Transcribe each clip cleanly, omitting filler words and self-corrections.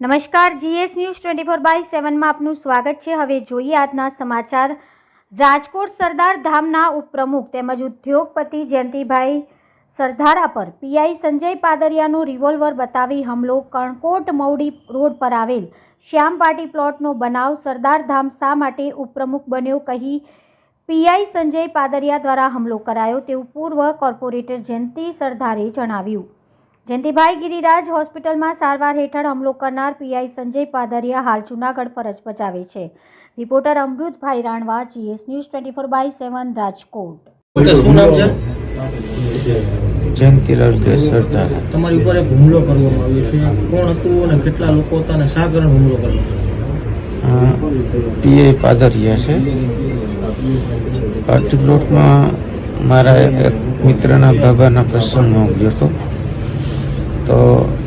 નમસ્કાર, GS news 24/7 માં આપનું સ્વાગત છે। હવે જોઈએ આજના સમાચાર। રાજકોટ સરદાર ધામના ઉપપ્રમુખ તેમજ ઉદ્યોગપતિ જયંતિભાઈ સરધારા પર પીઆઈ સંજય પાદરિયાનું રિવોલ્વર બતાવી હુમલો। કણકોટ મવડી રોડ પર આવેલ શ્યામ પાર્ટી પ્લોટનો બનાવ સરદાર ધામ શા માટે ઉપપ્રમુખ બન્યો કહી પીઆઈ સંજય પાદરિયા દ્વારા હુમલો કરાયો તેવું પૂર્વ કોર્પોરેટર જયંતિ સરધારે જણાવ્યું। જયંતિભાઈ ગિરિરાજ હોસ્પિટલમાં સારવાર હેઠળ હુમલો કરનાર પીઆઈ સંજય પાદરિયા હાલ જૂનાગઢ ફરજ બજાવે છે। Reporter Amritbhai Ranva, GS news 24/7 Rajkot. શું નામ છે? જયંતિલાલ સરદારા। તમારી ઉપર એક હુમલો કરવામાં આવ્યો છે, કોણ હતું અને કેટલા લોકો હતા અને શા કારણે હુમલો કરવામાં આવ્યો? પીઆઈ પાદરિયા છે। પાર્ટી પ્લોટમાં મારા એક મિત્રના બાબાના પ્રસંગમાં ગયો હતો, તો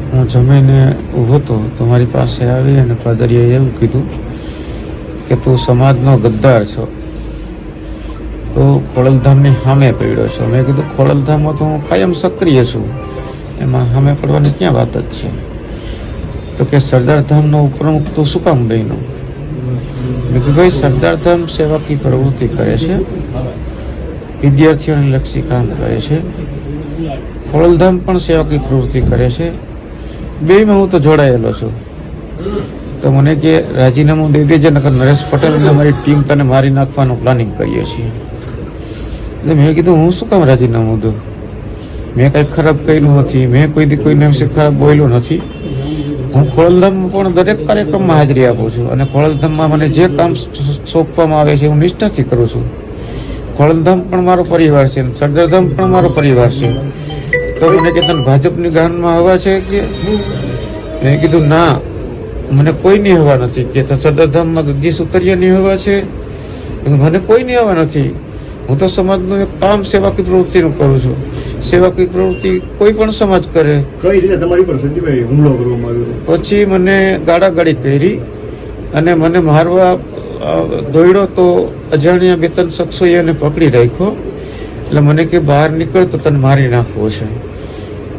હું જમીને ઊભો હતો તો મારી પાસે આવી અને પાદરિયાએ એવું કીધું કે તું સમાજનો ગદ્દાર છો, તો ખોડલધામની સામે પડ્યો છો। મેં કીધું ખોડલધામમાં તો હું કાયમ સક્રિય છું, એમાં સામે પડવાની ક્યાં વાત જ છે? તો કે સરદાર ધામનો ઉપપ્રમુખ તો શું કામ બન્યો? મેં કીધું ભાઈ, સરદાર ધામ સેવાકી પ્રવૃત્તિ કરે છે, વિદ્યાર્થીઓને લક્ષી કામ કરે છે, ખોડલધામ પણ સેવાકી પ્રવૃત્તિ કરે છે, બેમાં હું તો જોડાયેલો છું। તો મને કે રાજીનામું દઈ દેજે, નકર નરેશ પટેલ અને મારી ટીમ તને મારી નાખવાનું પ્લાનિંગ કરીએ છીએ। એટલે મેં કીધું હું શું કામ રાજીનામું દઉં? મેં કંઈ ખરાબ કર્યું નથી, મેં કોઈ દી કોઈને વિશે ખરાબ બોલ્યો નથી। હું ખોડલધામમાં પણ દરેક કાર્યક્રમમાં હાજરી આપું છું અને ખોડલધામમાં મને જે કામ સોંપવામાં આવે છે હું નિષ્ઠાથી કરું છું। ખોડલધામ પણ મારો પરિવાર છે, સરદારધામ પણ મારો પરિવાર છે। તો મને કે તને ભાજપની ગાનમાં હવા છે કે? મેં કીધું ના, મને કોઈની હવા નથી। કે સરદારધામમાં ગદ્દી સુતરિયાની હવા છે? મને કોઈની હવા નથી। હું તો સમાજનું એક કામ સેવાકી પ્રવૃત્તિનું કરું છું। સેવાકી પ્રવૃત્તિ કોઈ પણ સમાજ કરે। કઈ રીતે તમારી પર સંદીપભાઈ હુમલો કરવામાં આવ્યો? પછી મને ગાળાગાળી કરી અને મને મારવા દોડ્યો, તો અજાણ્યા બે ત્રણ શખ્સોએ એને પકડી રાખ્યો। એટલે મને કે બહાર નીકળ તો તને મારી નાખવો છે।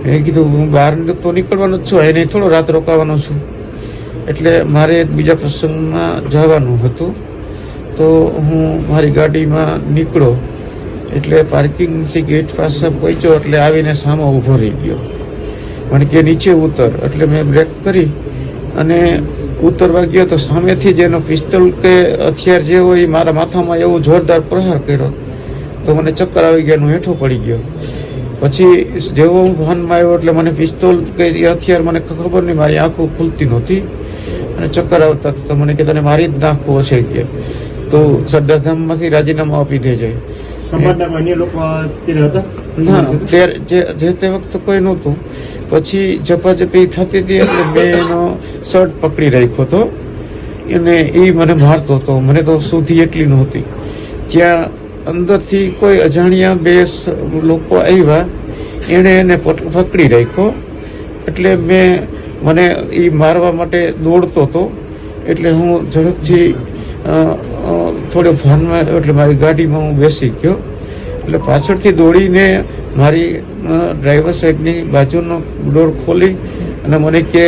મેં કીધું હું બહાર તો નીકળવાનો જ છું, અહીં થોડો રાત રોકાવાનો છું। એટલે મારે એક બીજા પ્રસંગમાં જવાનું હતું, તો હું મારી ગાડીમાં નીકળ્યો, એટલે પાર્કિંગથી ગેટ પાસે પહોંચ્યો એટલે આવીને સામે ઊભો રહી ગયો। મને કે નીચે ઉતર, એટલે મેં બ્રેક કરી અને ઉતરવા ગયો તો સામેથી જ એનો પિસ્તોલ કે હથિયાર જે હોય એ મારા માથામાં એવું જોરદાર પ્રહાર કર્યો, તો મને ચક્કર આવી ગયા, હું હેઠો પડી ગયો। પછી જેવો હું ભાનમાં આવ્યો એટલે મને પિસ્તોલ કે હથિયાર મને ખબર નહીં, મારી આંખો ખુલતી નહોતી અને ચક્કર આવતા તો મને કે તને મારી જ નાખવો છે કે તો સરદારધામમાંથી રાજીનામું આપી દેજે। સમાજના અન્ય લોકો અત્યારે હતા? ના, જે તે વખતે કોઈ નહોતું। પછી ઝપાઝપી થતી હતી એટલે મેં એનો શર્ટ પકડી રાખ્યો હતો અને એ મને મારતો હતો। મને તો સુધી એટલી નહોતી। ત્યાં અંદરથી કોઈ અજાણ્યા બે લોકો આવ્યા, એણે એને પકડી રાખ્યો, એટલે મને એ મારવા માટે દોડતો હતો, એટલે હું ઝડપથી થોડો ભાનમાં, એટલે મારી ગાડીમાં હું બેસી ગયો। એટલે પાછળથી દોડીને મારી ડ્રાઈવર સાઈડની બાજુનો ડોર ખોલી અને મને કે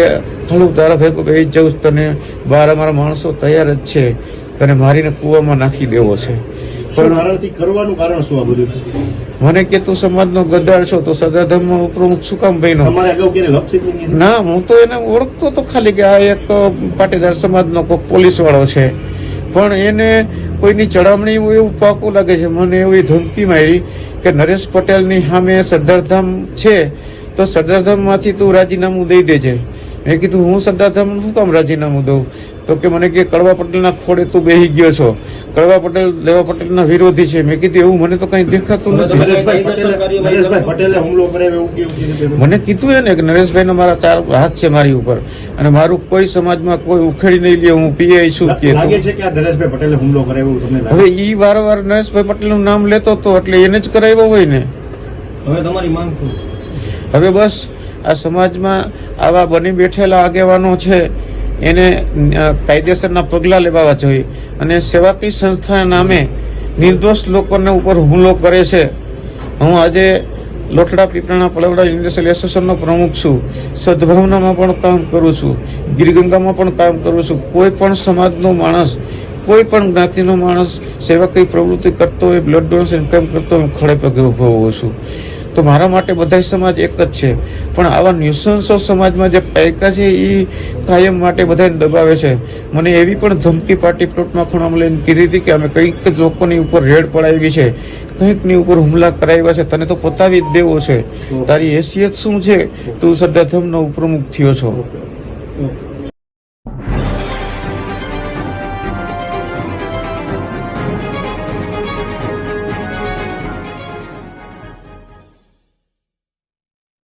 થોડું તારા ભેગો બેસી જાઉં, તને બહાર અમારા માણસો તૈયાર જ છે, તને મારીને કૂવામાં નાખી દેવો છે। કરવાનું કારણ શું આ બધું? મને કે તું સમાજનો ગદ્દાર છો, તો સરદારધામમાં ઉપપ્રમુખ શું કામ બન્યો? તમારે અગાઉ ક્યારે લક્ષિત નહીં? ના, હું તો એને ઓળખતો તો ખાલી કે આ એક પાટીદાર સમાજનો કોઈ પોલીસ વાળો છે, પણ એને કોઈની ચડામણી એવું પાકું લાગે છે। મને એવી ધમકી મારી કે નરેશ પટેલની સામે સરદારધામ છે, તો સરદારધામમાંથી તું રાજીનામું દઈ દેજે। મેં કીધું હું સરદારધામ શું કામ રાજીનામું દઉં? તો કે મને કે કડવા પટેલના ખોડે તું બેસી ગયો છો, કડવા પટેલ લેવા પટેલના વિરોધી છે। મેં કીધું એવું મને તો કઈ દેખાતું નથી। નરેશભાઈ પટેલે હુમલો કર્યો એવું કેવું? મને કીધું એને કે નરેશભાઈનો મારા 4 હાથ છે મારી ઉપર અને મારું કોઈ સમાજમાં કોઈ ઉખેડી નહીં લે, હું પીઆઈ છું કે લાગે છે કે આ નરેશભાઈ પટેલે હુમલો કર્યો એવું તમને લાગે? હવે ઈ વારંવાર નરેશભાઈ પટેલનું નામ લેતો હતો એટલે એને જ કરાવ્યો હોય ને। હવે તમારી માંગ શું? હવે બસ આ સમાજમાં આવા બની બેઠેલા આગેવાનો છે એને કાયદેસરના પગલાં લેવા જોઈએ અને સેવાકી સંસ્થાના નામે નિર્દોષ લોકોને ઉપર હુમલો કરે છે। હું આજે લોટડા પીપળાના પલવડા ઇન્ડસ્ટ્રીયલ એસોસિએશનનો પ્રમુખ છું. સદભાવનામાં પણ કામ કરું છું. ગિરગંગામાં પણ કામ કરું છું. કોઈ પણ સમાજનો માણસ, કોઈ પણ જ્ઞાતિનો માણસ સેવાકીય પ્રવૃત્તિ કરતો હોય, બ્લડ ડોનેશન કેમ્પ કરતો હોય, હું ખડે પગે ઉભો હોઉં છું. તો મારા માટે બધા સમાજ એક જ છે. પણ આવા ન્યુસન્સો સમાજમાં જે પાયકા છે એ કાયમ માટે બધાને દબાવે છે. મને એવી પણ ધમકી પાર્ટી પ્લોટમાં ખૂણામાં લઈને કીધી હતી કે અમે કંઈક લોકોની ઉપર રેડ પડાવી છે, કંઈકની ઉપર હુમલા કરાવ્યા છે, તને તો પતાવી જ દેવો છે. તારી હેસિયત શું છે? તું સરદાર ધામનો ઉપપ્રમુખ થયો છો. ઓકે.